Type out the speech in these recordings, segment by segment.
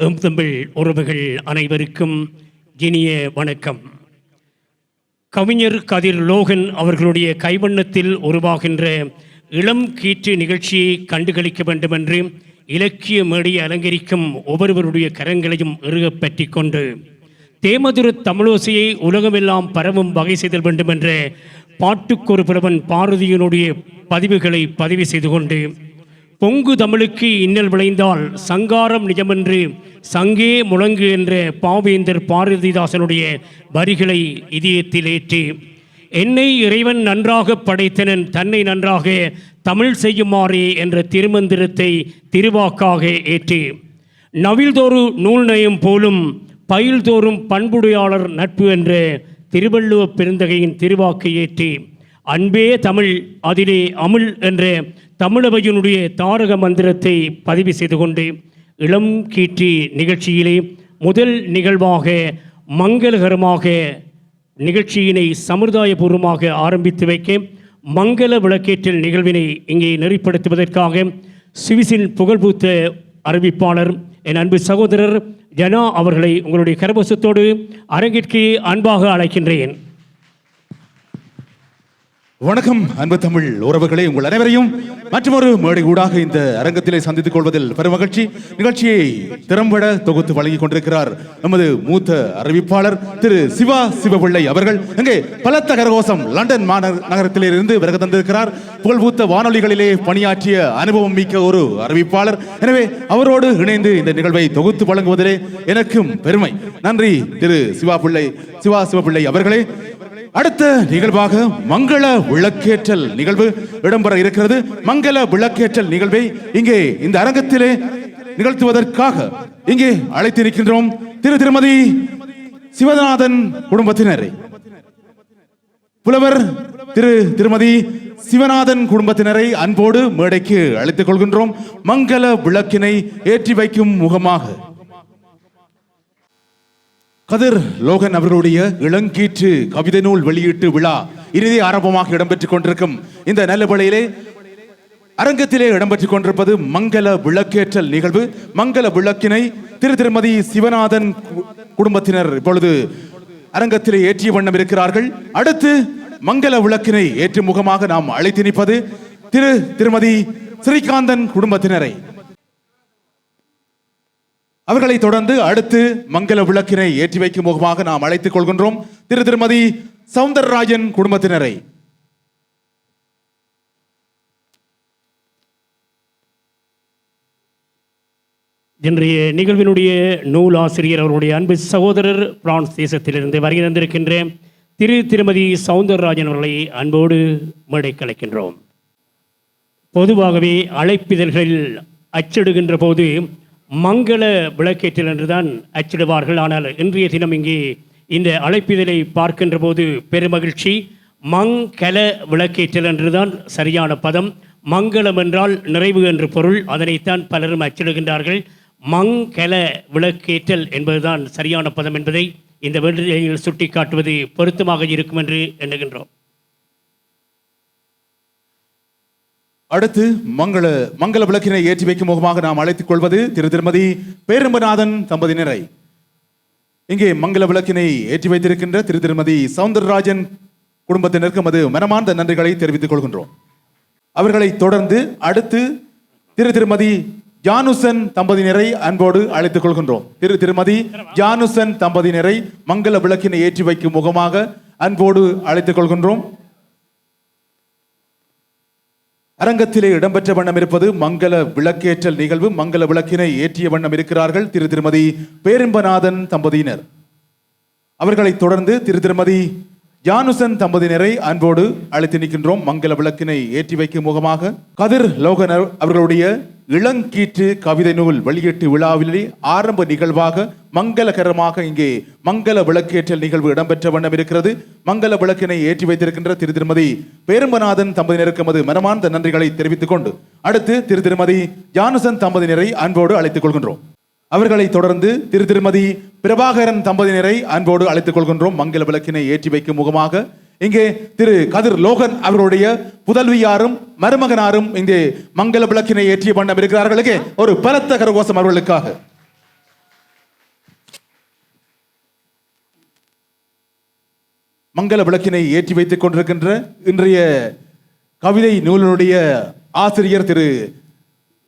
தமிழ் உறவுகள் அனைவருக்கும் இனிய வணக்கம். கவிஞர் கதிர் லோகன் அவர்களுடைய கைவண்ணத்தில் உருவாகின்ற இளம் கீற்று நிகழ்ச்சியை கண்டுகளிக்க வேண்டுமென்று இலக்கிய மேடையை அலங்கரிக்கும் ஒவ்வொருவருடைய கரங்களையும் இறுகப் பற்றி கொண்டு தேமதுர தமிழோசையை உலகமெல்லாம் பரவும் வகை செய்தல் வேண்டுமென்ற பாட்டுக்கொரு புலவன் பாரதியினுடைய பதிவுகளை பதிவு செய்து கொண்டு பொங்கு தமிழுக்கு இன்னல் விளைந்தால் சங்காரம் நிஜமென்று சங்கே முழங்கு என்ற பாவேந்தர் பாரதிதாசனுடைய வரிகளை இதயத்தில் ஏற்றி என்னை இறைவன் நன்றாக படைத்தனன் தன்னை நன்றாக தமிழ் செய்யுமாறே என்ற திருமந்திரத்தை திருவாக்காக ஏற்றி நவில்தோறு நூல் நயம் போலும் பயில்தோறும் பண்புடையாளர் நட்பு என்ற திருவள்ளுவப் பெருந்தகையின் திருவாக்கை ஏற்றி அன்பே தமிழ் அதிலே அமுல் என்ற தமிழவையினுடைய தாரக மந்திரத்தை பதிவு செய்து கொண்டு இளம் கீற்றி நிகழ்ச்சியிலே முதல் நிகழ்வாக மங்களகரமாக நிகழ்ச்சியினை சமுதாயபூர்வமாக ஆரம்பித்து வைக்க மங்கள விளக்கேற்றல் நிகழ்வினை இங்கே நெறிப்படுத்துவதற்காக சுவிஸின் புகழ்பூத்த அறிவிப்பாளர் என் அன்பு சகோதரர் ஜனா அவர்களை உங்களுடைய கரவசத்தோடு அரங்கிற்கு அன்பாக அழைக்கின்றேன். வணக்கம் அன்பு தமிழ் உறவுகளே, உங்கள் அனைவரையும் மற்றொரு மேடை ஊடாக இந்த அரங்கத்திலே சந்தித்துக் கொள்வதில் பெரும் மகிழ்ச்சி. நிகழ்ச்சியை திறம்பட தொகுத்து வழங்கிக் கொண்டிருக்கிறார் நமது மூத்த அறிவிப்பாளர் திரு சிவா சிவபிள்ளை அவர்கள். அங்கே பலத்த கரகோஷம் லண்டன் நகரத்திலே இருந்து வருகை தந்திருக்கிறார். புகழ்பூத்த வானொலிகளிலே பணியாற்றிய அனுபவம் மிக்க ஒரு அறிவிப்பாளர். எனவே அவரோடு இணைந்து இந்த நிகழ்வை தொகுத்து வழங்குவதிலே எனக்கும் பெருமை. நன்றி திரு சிவா சிவபிள்ளை அவர்களே. அடுத்த நிகழ்வாக மங்கள விளக்கேற்றல் நிகழ்வு இடம்பெற இருக்கிறது. மங்கள விளக்கேற்றல் நிகழ்வை இங்கே இந்த அரங்கத்திலே நிகழ்த்துவதற்காக இங்கே அழைத்திருக்கின்றோம் திருமதி சிவநாதன் குடும்பத்தினரை. புலவர் திருமதி சிவநாதன் குடும்பத்தினரை அன்போடு மேடைக்கு அழைத்துக் கொள்கின்றோம். மங்கள விளக்கினை ஏற்றி வைக்கும் முகமாக கதிர் லோகன் அவர்களுடைய இளங்கீற்று கவிதை நூல் வெளியீட்டு விழா இறுதி ஆரம்பமாக இடம்பெற்றுக் கொண்டிருக்கும் இந்த நல்ல வேளையிலே அரங்கத்திலே இடம்பெற்றுக் கொண்டிருப்பது மங்கள விளக்கேற்றல் நிகழ்வு. மங்கள விளக்கினை திருமதி சிவநாதன் குடும்பத்தினர் இப்பொழுது அரங்கத்திலே ஏற்றிய வண்ணம் இருக்கிறார்கள். அடுத்து மங்கள விளக்கினை ஏற்றும் முகமாக நாம் அழைத்து நிற்பது திருமதி ஸ்ரீகாந்தன் குடும்பத்தினரை. அவர்களை தொடர்ந்து அடுத்து மங்கள விளக்கினை ஏற்றி வைக்கும் முகமாக நாம் அழைத்துக் கொள்கின்றோம் திருமதி சவுந்தரராஜன் குடும்பத்தினரை. இன்றைய நிகழ்வினுடைய நூலாசிரியர் அவருடைய அன்பு சகோதரர் பிரான்ஸ் தேசத்திலிருந்து வருகை தந்திருக்கின்ற திருமதி சவுந்தரராஜன் அவர்களை அன்போடு மேடைக்கு அழைக்கின்றோம். பொதுவாகவே அழைப்பிதழ்களில் அச்சிடுகின்ற போது மங்கள விளக்கேற்றல் என்றுதான் அச்சிடுவார்கள். ஆனால் இன்றைய தினம் இங்கே இந்த அழைப்பிதழை பார்க்கின்ற போது பெருமகிழ்ச்சி. மங்கள விளக்கேற்றல் என்றுதான் சரியான பதம். மங்களம் என்றால் நிறைவு என்று பொருள். அதனைத்தான் பலரும் அச்சிடுகின்றார்கள். மங்கள விளக்கேற்றல் என்பதுதான் சரியான பதம் என்பதை இந்த வேளையில் சுட்டி காட்டுவது பொருத்தமாக இருக்கும் என்று எண்ணுகின்றோம். அடுத்து மங்கள விளக்கினை ஏற்றி வைக்கும் முகமாக நாம் அழைத்துக் கொள்வது திருமதி பேரம்பநாதன் தம்பதியினரை. இங்கே மங்கள விளக்கினை ஏற்றி வைத்திருக்கின்ற திருமதி சவுந்தரராஜன் குடும்பத்தினருக்கு நமது மனமார்ந்த நன்றிகளை தெரிவித்துக் கொள்கின்றோம். அவர்களை தொடர்ந்து அடுத்து திருமதி ஜானுசன் தம்பதியினரை அன்போடு அழைத்துக் கொள்கின்றோம். திருமதி ஜானுசன் தம்பதியினரை மங்கள விளக்கினை ஏற்றி வைக்கும் முகமாக அன்போடு அழைத்துக் கொள்கின்றோம். அரங்கத்திலே இடம்பெற்ற வண்ணம் இருப்பது மங்கள விளக்கேற்றல் நிகழ்வு. மங்கள விளக்கினை ஏற்றிய வண்ணம் இருக்கிறார்கள் திருமதி பேரம்பநாதன் தம்பதியினர். அவர்களை தொடர்ந்து திருமதி ஜானுசன் தம்பதியினரை அன்போடு அழைத்து நிற்கின்றோம். மங்கள விளக்கினை ஏற்றி வைக்கும் முகமாக கதிர் லோகன் அவர்களுடைய இளங்கீற்று கவிதை நூல் வெளியீட்டு விழாவிலே ஆரம்ப நிகழ்வாக மங்களகரமாக இங்கே மங்கள விளக்கேற்றல் நிகழ்வு இடம்பெற்ற வண்ணம் இருக்கிறது. மங்கள விளக்கினை ஏற்றி வைத்திருக்கின்ற திருமதி பேரம்பநாதன் தம்பதியினருக்கு நமது மனமார்ந்த நன்றிகளை தெரிவித்துக் கொண்டு அடுத்து திருமதி ஜானுசன் தம்பதியினரை அன்போடு அழைத்துக் கொள்கின்றோம். அவர்களை தொடர்ந்து திருமதி பிரபாகரன் தம்பதியினரை அன்போடு அழைத்துக் கொள்கின்றோம். மங்கள விளக்கினை ஏற்றி வைக்கும் முகமாக இங்கே கதிர் லோகன் அவர்களுடைய புதல்வியாரும் மருமகனாரும் இங்கே மங்கள விளக்கினை ஏற்றிய வண்ணம் இருக்கிறார்கள். ஒரு பலத்த கரகோஷம் அவர்களுக்காக. மங்கள விளக்கினை ஏற்றி வைத்துக் கொண்டிருக்கின்ற இன்றைய கவிதை நூலினுடைய ஆசிரியர் திரு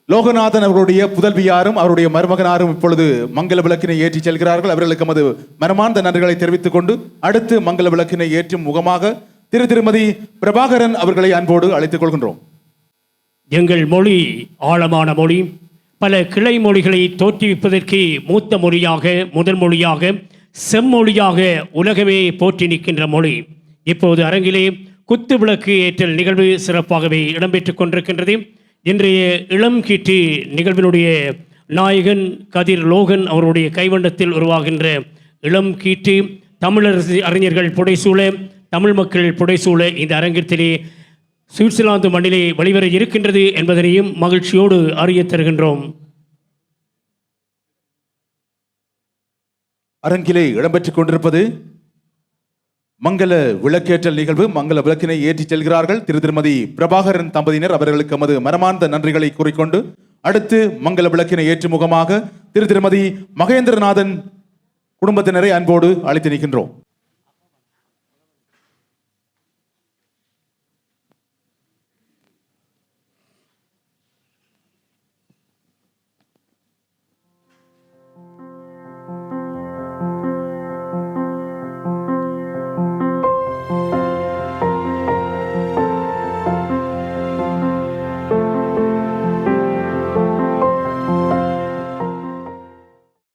லோகநாதன் அவருடைய புதல்வியாரும் அவருடைய மருமகனாரும் இப்பொழுது மங்கள விளக்கினை ஏற்றி செல்கிறார்கள். அவர்களுக்கு நமது மனமார்ந்த நன்றிகளை தெரிவித்துக் கொண்டு அடுத்து மங்கள விளக்கினை ஏற்றும் முகமாக திருமதி பிரபாகரன் அவர்களை அன்போடு அழைத்துக் கொள்கின்றோம். எங்கள் மொழி ஆழமான மொழி, பல கிளை மொழிகளை தோற்றுவிப்பதற்கு மூத்த மொழியாக, முதல் மொழியாக, செம்மொழியாக உலகமே போற்றி நிற்கின்ற மொழி. இப்போது அரங்கிலே குத்து விளக்கு ஏற்றல் நிகழ்வு சிறப்பாகவே இடம்பெற்றுக் கொண்டிருக்கின்றது. இன்றைய இளம் கீற்று நிகழ்வினுடைய நாயகன் கதிர் லோகன் அவருடைய கைவண்ணத்தில் உருவாகின்ற இளம் கீற்று தமிழர் அறிஞர்கள் புடைசூழ, தமிழ் மக்கள் புடைசூழ இந்த அரங்கத்திலே சுவிட்சர்லாந்து மண்ணிலே வெளிவர இருக்கின்றது என்பதனையும் மகிழ்ச்சியோடு அறிய தருகின்றோம். அரங்கிலே இடம்பெற்றுக் கொண்டிருப்பது மங்கள விளக்கேற்றல் நிகழ்வு. மங்கள விளக்கினை ஏற்றிச் செல்கிறார்கள் திருமதி பிரபாகரன் தம்பதியினர். அவர்களுக்கு நமது மனமார்ந்த நன்றிகளை கூறிக்கொண்டு அடுத்து மங்கள விளக்கினை ஏற்றும் முகமாக திருமதி மகேந்திரநாதன் குடும்பத்தினரை அன்போடு அழைத்து நிற்கின்றோம்.